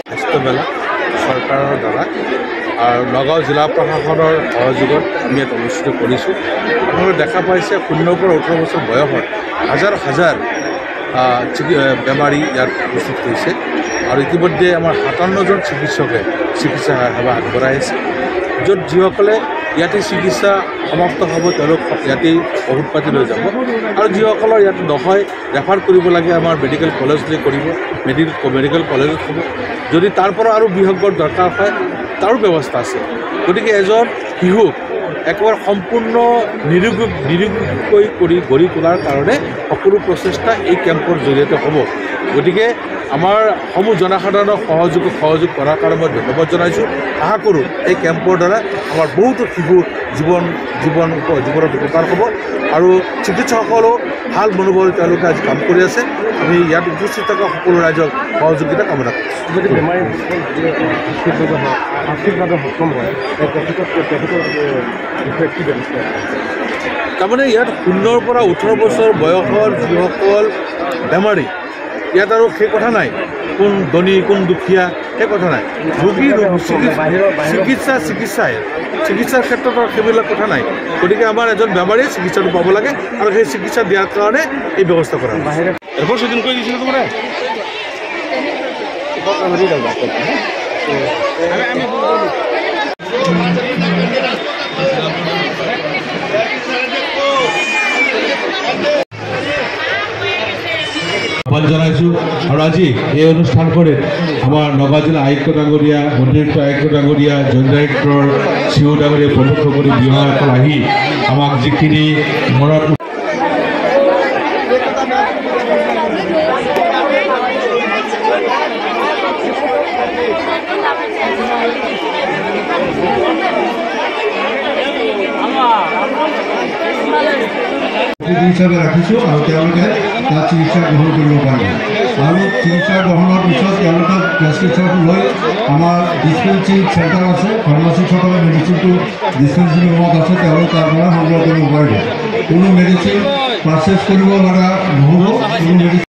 স্বাস্থ্যমেলা চৰকাৰৰ দ্বাৰা আৰু নগাঁও জিলা প্ৰশাসনৰ সহযোগত আমি ইয়াত অনুষ্ঠিত কৰিছোঁ। আপোনালোকে দেখা পাইছে 0 পৰা 18 বছৰ বয়সত হাজাৰ হাজাৰ বেমাৰী ইয়াত উপস্থিত হৈছে আৰু ইতিমধ্যে আমাৰ 57জন চিকিৎসকে চিকিৎসা সেৱা আগবঢ়াই আছে, য'ত যিসকলে ইয়াতে চিকিৎসা সমাপ্ত হ'ব তেওঁলোক ইয়াতেই ঔষধ পাতি লৈ যাব আৰু যিসকলৰ ইয়াত নহয় ৰেফাৰ কৰিব লাগে আমাৰ মেডিকেল কলেজলৈ কৰিব, মেডিকেল কলেজত হ'ব। যদি তাৰ পৰা আৰু বিশেষজ্ঞৰ দৰকাৰ হয় তাৰো ব্যৱস্থা আছে। গতিকে এজন শিশুক একেবাৰে সম্পূৰ্ণ নিৰোগী কৰি গঢ়ি তোলাৰ কাৰণে সকলো প্ৰচেষ্টা এই কেম্পৰ জৰিয়তে হ'ব। গতিকে আমাৰ সমূহ জনসাধাৰণক সহযোগ কৰাৰ কাৰণে মই ধন্যবাদ জনাইছোঁ। আশা কৰোঁ এই কেম্পৰ দ্বাৰা আমাৰ বহুতো শিশুৰ জীৱনত উপকাৰ হ'ব আৰু চিকিৎসকসকলেও ভাল মনোবল তেওঁলোকে আজি কাম কৰি আছে। আমি ইয়াত উপস্থিত থকা সকলো ৰাইজক সহযোগিতা কামনা কৰিছোঁ। যদি বেমাৰী আৰ্থিকভাৱে সক্ষম হয় তাৰমানে ইয়াত 0 পৰা 18 বছৰ বয়সৰ যিসকল বেমাৰী, ইয়াত আৰু সেই কথা নাই কোন ধনী কোন দুখীয়া, সেই কথা নাই। চিকিৎসাৰ ক্ষেত্ৰত সেইবিলাক কথা নাই। গতিকে আমাৰ এজন বেমাৰীয়ে চিকিৎসাটো পাব লাগে আৰু সেই চিকিৎসা দিয়াৰ কাৰণে এই ব্যৱস্থা কৰা বাহিৰে এবাৰ চেকিং কৰি দিছিলোঁ তোমাৰ জনাইছোঁ। আৰু আজি এই অনুষ্ঠান কৰে আমাৰ নগাঁও জিলা আয়ুক্ত ডাঙৰীয়া, অতিৰিক্ত আয়ুক্ত ডাঙৰীয়া, জইণ্ট ডাইৰেক্টৰ, চিও ডাঙৰীয়া প্ৰমুখ কৰি বিষয়াসকল আহি আমাক যিখিনি মনত হিচাপে ৰাখিছোঁ আৰু তেওঁলোকে তাত চিকিৎসা গ্ৰহণ কৰিব পাৰিব। আৰু চিকিৎসা গ্ৰহণৰ পিছত তেওঁলোকক প্ৰেছক্ৰিপশ্যন লৈ আমাৰ ডিছপেঞ্চিং চেণ্টাৰ আছে, ফাৰ্মাচিষ্টসকলে মেডিচিনটো ডিছপেঞ্চিং ৰুমত আছে, তেওঁলোকে তাৰ পৰা সংগ্ৰহ কৰিব পাৰিব। কোনো মেডিচিন পাৰ্চেছ কৰিব লগা নহ'ব। কোনো মেডিচিন